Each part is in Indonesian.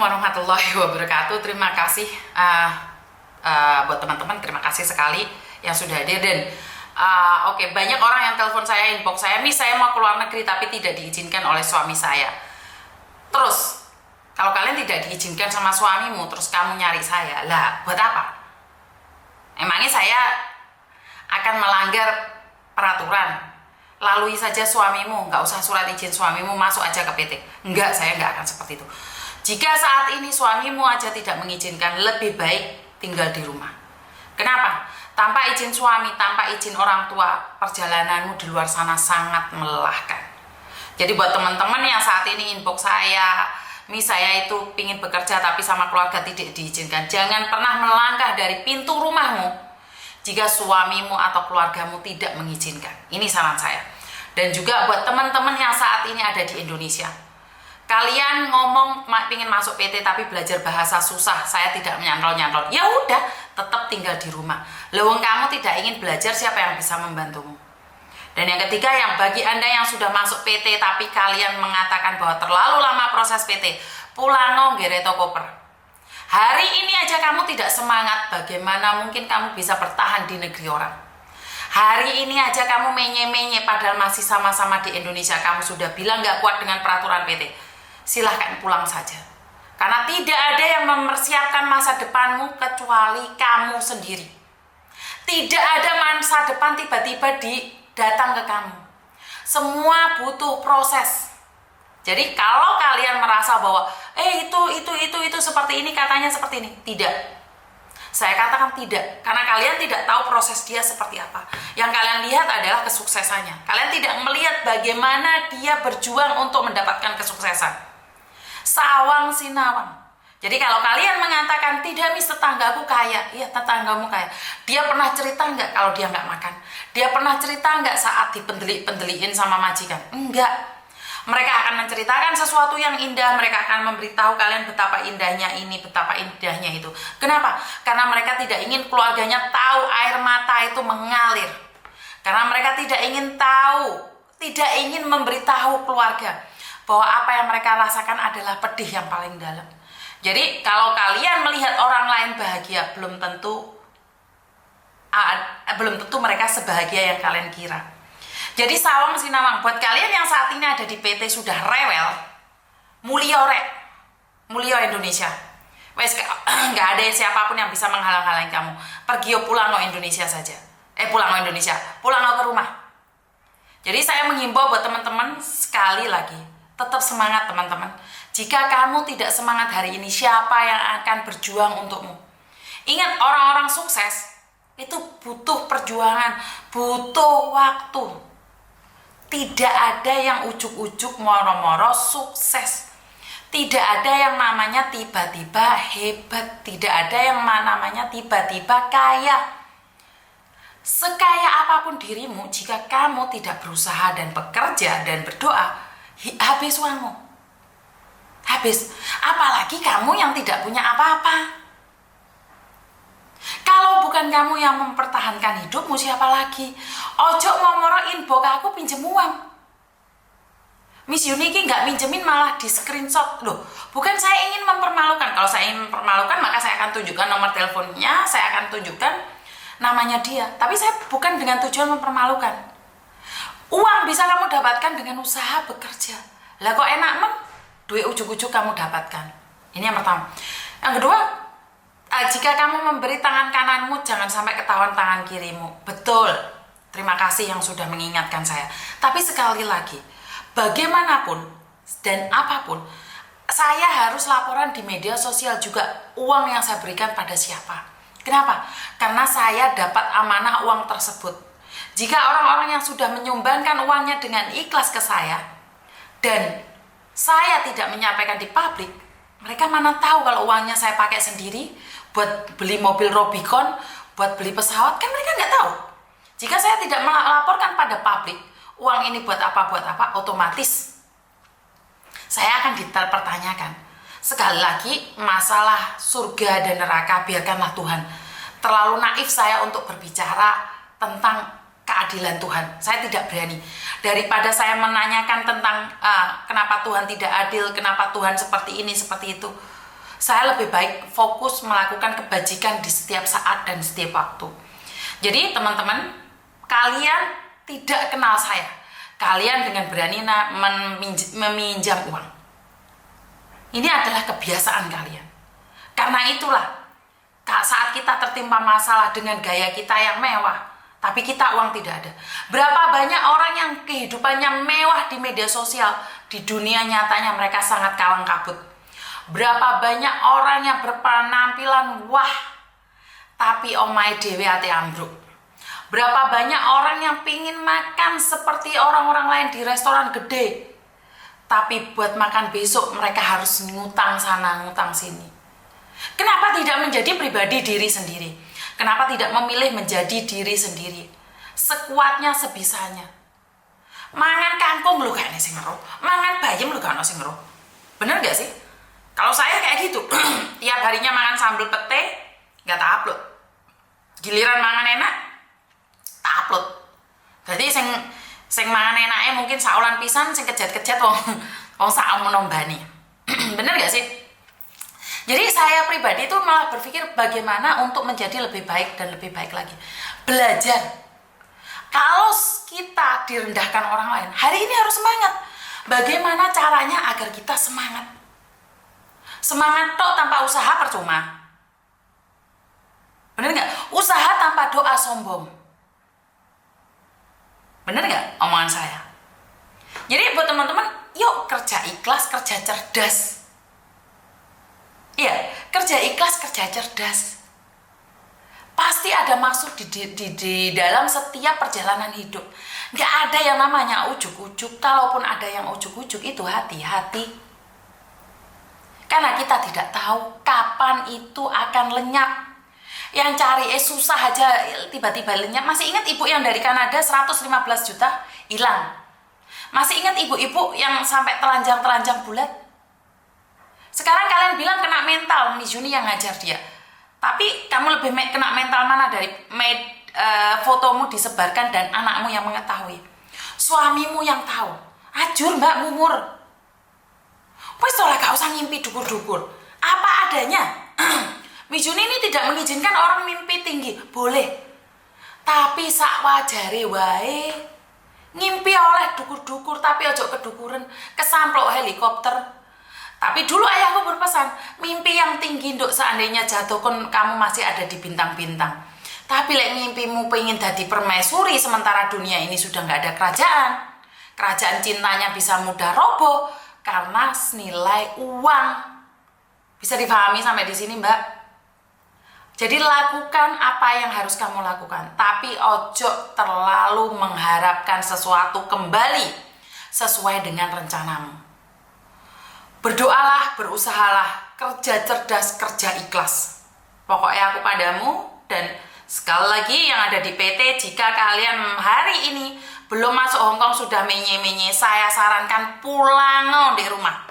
Assalamualaikum warahmatullahi wabarakatuh. Terima kasih buat teman-teman, terima kasih sekali yang sudah hadir. Dan oke, banyak orang yang telepon saya, inbox saya, "Miss, saya mau keluar negeri tapi tidak diizinkan oleh suami saya." Terus kalau kalian tidak diizinkan sama suamimu, terus kamu nyari saya, lah buat apa? Emangnya saya akan melanggar peraturan? Lalui saja suamimu, nggak usah surat izin suamimu, masuk aja ke PT. Enggak, saya nggak akan seperti itu. Jika saat ini suamimu aja tidak mengizinkan, lebih baik tinggal di rumah. Kenapa? Tanpa izin suami, tanpa izin orang tua, perjalananmu di luar sana sangat melelahkan. Jadi buat teman-teman yang saat ini inbox saya, "Miss, saya itu pingin bekerja tapi sama keluarga tidak diizinkan," jangan pernah melangkah dari pintu rumahmu jika suamimu atau keluargamu tidak mengizinkan. Ini saran saya. Dan juga buat teman-teman yang saat ini ada di Indonesia, kalian ngomong pengen masuk PT tapi belajar bahasa susah, saya tidak menyantol-nyantol, ya udah, tetap tinggal di rumah. Leweng kamu tidak ingin belajar, siapa yang bisa membantumu? Dan yang ketiga, yang bagi Anda yang sudah masuk PT tapi kalian mengatakan bahwa terlalu lama proses PT, pulang gereto koper. Hari ini aja kamu tidak semangat, bagaimana mungkin kamu bisa bertahan di negeri orang? Hari ini aja kamu menye-menye padahal masih sama-sama di Indonesia, kamu sudah bilang gak kuat dengan peraturan PT. Silahkan pulang saja. Karena tidak ada yang mempersiapkan masa depanmu kecuali kamu sendiri. Tidak ada masa depan tiba-tiba datang ke kamu. Semua butuh proses. Jadi kalau kalian merasa bahwa itu seperti ini, katanya seperti ini, tidak. Saya katakan tidak, karena kalian tidak tahu proses dia seperti apa. Yang kalian lihat adalah kesuksesannya. Kalian tidak melihat bagaimana dia berjuang untuk mendapatkan kesuksesan. Sawang sinawang. Jadi kalau kalian mengatakan, "Tidak, Miss, tetanggaku kaya," iya, tetanggamu kaya. Dia pernah cerita nggak kalau dia nggak makan? Dia pernah cerita nggak saat dipendeli-pendeliin sama majikan? Enggak. Mereka akan menceritakan sesuatu yang indah, mereka akan memberitahu kalian betapa indahnya ini, betapa indahnya itu. Kenapa? Karena mereka tidak ingin keluarganya tahu air mata itu mengalir. Karena mereka tidak ingin tahu, tidak ingin memberitahu keluarga bahwa apa yang mereka rasakan adalah pedih yang paling dalam. Jadi kalau kalian melihat orang lain bahagia, belum tentu mereka sebahagia yang kalian kira. Jadi sawang sinawang, buat kalian yang saat ini ada di PT sudah rewel, mulio Indonesia. Wes nggak ada siapapun yang bisa menghalang-halangi kamu. Pergi pulang Indonesia saja. Pulang Indonesia, pulang ke rumah. Jadi saya menghimbau buat teman-teman sekali lagi, tetap semangat teman-teman. Jika kamu tidak semangat hari ini, siapa yang akan berjuang untukmu? Ingat, orang-orang sukses itu butuh perjuangan, butuh waktu. Tidak ada yang ujuk-ujuk moro-moro sukses. Tidak ada yang namanya tiba-tiba hebat. Tidak ada yang namanya tiba-tiba kaya. Sekaya apapun dirimu, jika kamu tidak berusaha dan bekerja dan berdoa, habis uangmu. Habis. Apalagi kamu yang tidak punya apa-apa. Kalau bukan kamu yang mempertahankan hidupmu, siapa lagi? Ojo ngomoro inbox aku pinjem uang. Miss Yuni ini nggak minjemin, malah di screenshot. Loh, bukan saya ingin mempermalukan. Kalau saya ingin mempermalukan, maka saya akan tunjukkan nomor teleponnya, saya akan tunjukkan namanya dia. Tapi saya bukan dengan tujuan mempermalukan. Uang bisa kamu dapatkan dengan usaha bekerja. Lah kok enak duit ujuk-ujuk kamu dapatkan. Ini yang pertama. Yang kedua, jika kamu memberi tangan kananmu, jangan sampai ketahuan tangan kirimu. Betul, terima kasih yang sudah mengingatkan saya. Tapi sekali lagi, bagaimanapun dan apapun, saya harus laporan di media sosial juga uang yang saya berikan pada siapa. Kenapa? Karena saya dapat amanah uang tersebut. Jika orang-orang yang sudah menyumbangkan uangnya dengan ikhlas ke saya, dan saya tidak menyampaikan di publik, mereka mana tahu kalau uangnya saya pakai sendiri buat beli mobil Robicon, buat beli pesawat, kan mereka nggak tahu. Jika saya tidak melaporkan pada publik, uang ini buat apa, otomatis saya akan dipertanyakan. Sekali lagi, masalah surga dan neraka biarkanlah Tuhan. Terlalu naif saya untuk berbicara tentang keadilan Tuhan. Saya tidak berani. Daripada saya menanyakan tentang kenapa Tuhan tidak adil, kenapa Tuhan seperti ini, seperti itu, Saya lebih baik fokus melakukan kebajikan di setiap saat dan setiap waktu. Jadi teman-teman, kalian tidak kenal saya. Kalian dengan berani meminjam uang. Ini adalah kebiasaan kalian. Karena itulah, saat kita tertimpa masalah dengan gaya kita yang mewah, tapi kita uang tidak ada. Berapa banyak orang yang kehidupannya mewah di media sosial, di dunia nyatanya mereka sangat kalang kabut. Berapa banyak orang yang berpenampilan wah, tapi omahe dhewe ate ambruk. Berapa banyak orang yang pingin makan seperti orang-orang lain di restoran gede, tapi buat makan besok mereka harus ngutang sana, ngutang sini. Kenapa tidak menjadi pribadi diri sendiri? Kenapa tidak memilih menjadi diri sendiri? Sekuatnya, sebisanya. Mangan kangkung lu gak ada sing ngeruh, mangan bayam lu gak ada sing ngeruh. Bener gak sih? Kalau saya kayak gitu, tiap harinya makan sambal pete, gak tak upload. Giliran mangan enak, tak upload. Jadi sing mangan enaknya mungkin saulan pisan, sing kejat-kejat wong sak menombani. Bener gak sih? Jadi saya pribadi itu malah berpikir bagaimana untuk menjadi lebih baik dan lebih baik lagi. Belajar. Kalau kita direndahkan orang lain, hari ini harus semangat. Bagaimana caranya agar kita semangat? Semangat tok tanpa usaha percuma. Bener nggak? Usaha tanpa doa sombong. Bener nggak omongan saya? Jadi buat teman-teman, yuk kerja ikhlas, kerja cerdas. Iya, kerja ikhlas, kerja cerdas. Pasti ada maksud di dalam setiap perjalanan hidup. Nggak ada yang namanya ujuk-ujuk. Kalaupun ada yang ujuk-ujuk itu hati-hati. Karena kita tidak tahu kapan itu akan lenyap. Yang cari susah aja tiba-tiba lenyap. Masih ingat ibu yang dari Kanada 115 juta hilang? Masih ingat ibu-ibu yang sampai telanjang-telanjang bulat? Sekarang kalian bilang kena mental, Miss Juni yang ngajar dia. Tapi kamu lebih kena mental mana dari fotomu disebarkan dan anakmu yang mengetahui? Suamimu yang tahu. Ajur mbak mumur. Wes ora gak usah ngimpi dukur-dukur. Apa adanya. Miss Juni ini tidak mengizinkan orang mimpi tinggi. Boleh. Tapi sak wajare wae. Ngimpi oleh dukur-dukur tapi ojo kedukuran, kesamplok helikopter. Tapi dulu ayahku berpesan, mimpi yang tinggi nduk seandainya jatuh kan kamu masih ada di bintang-bintang. Tapi lek mimpimu pengen jadi permaisuri sementara dunia ini sudah nggak ada kerajaan. Kerajaan cintanya bisa mudah roboh karena nilai uang. Bisa dipahami sampai di sini, Mbak? Jadi lakukan apa yang harus kamu lakukan, tapi ojo terlalu mengharapkan sesuatu kembali sesuai dengan rencanamu. Berdoalah, berusahalah, kerja cerdas, kerja ikhlas. Pokoknya aku padamu, dan sekali lagi yang ada di PT, jika kalian hari ini belum masuk Hongkong sudah menye-menye, saya sarankan pulang di rumah.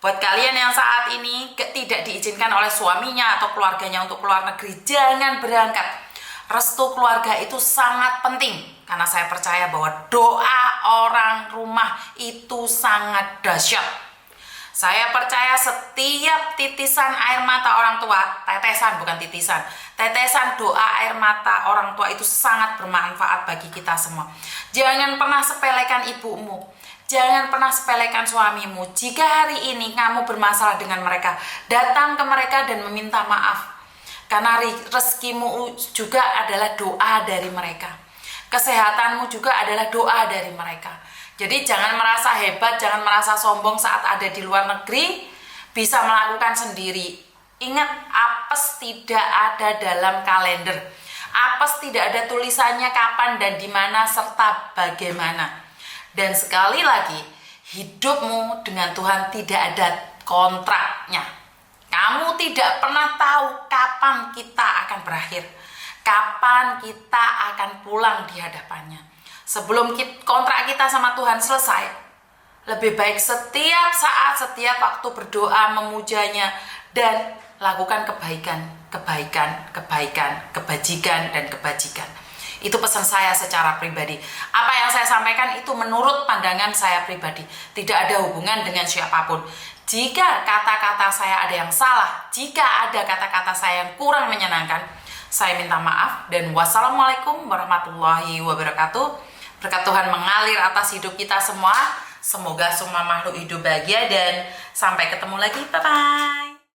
Buat kalian yang saat ini tidak diizinkan oleh suaminya atau keluarganya untuk keluar negeri, jangan berangkat. Restu keluarga itu sangat penting, karena saya percaya bahwa doa orang rumah itu sangat dahsyat. Saya percaya setiap titisan air mata orang tua, tetesan bukan titisan, tetesan doa air mata orang tua itu sangat bermanfaat bagi kita semua. Jangan pernah sepelekan ibumu, jangan pernah sepelekan suamimu. Jika hari ini kamu bermasalah dengan mereka, datang ke mereka dan meminta maaf. Karena rezekimu juga adalah doa dari mereka. Kesehatanmu juga adalah doa dari mereka. Jadi jangan merasa hebat, jangan merasa sombong saat ada di luar negeri, bisa melakukan sendiri. Ingat, apes tidak ada dalam kalender. Apes tidak ada tulisannya kapan dan di mana serta bagaimana. Dan sekali lagi, hidupmu dengan Tuhan tidak ada kontraknya. Kamu tidak pernah tahu kapan kita akan berakhir, kapan kita akan pulang di hadapannya. Sebelum kontrak kita sama Tuhan selesai, lebih baik setiap saat, setiap waktu berdoa, memujanya, dan lakukan kebaikan, kebajikan, dan kebajikan. Itu pesan saya secara pribadi. Apa yang saya sampaikan itu menurut pandangan saya pribadi. Tidak ada hubungan dengan siapapun. Jika kata-kata saya ada yang salah, jika ada kata-kata saya yang kurang menyenangkan, saya minta maaf. Dan wassalamualaikum warahmatullahi wabarakatuh. Berkat Tuhan mengalir atas hidup kita semua. Semoga semua makhluk hidup bahagia dan sampai ketemu lagi. Bye-bye.